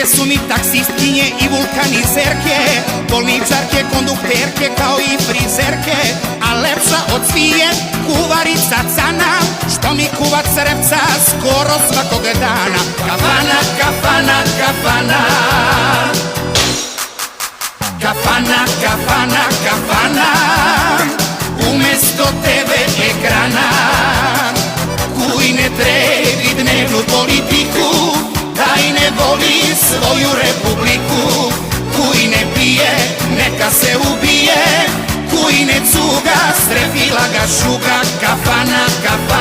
Sve su mi taksistkinje i vulkanizerke, bolničarke, kondukterke kao i frizerke. A lepša od svije kuvarica Cana, što mi kuva crevca skoro svakog dana. Kafana, kafana, kafana, kafana, kafana, kafana, umesto tebe ekrana. Kuj ne trebi dnevnu politiku, taj ne voli svoju republiku. Kuj ne pije, neka se ubije, kuj ne cuga, strefila ga šuga. Kafana, kafana,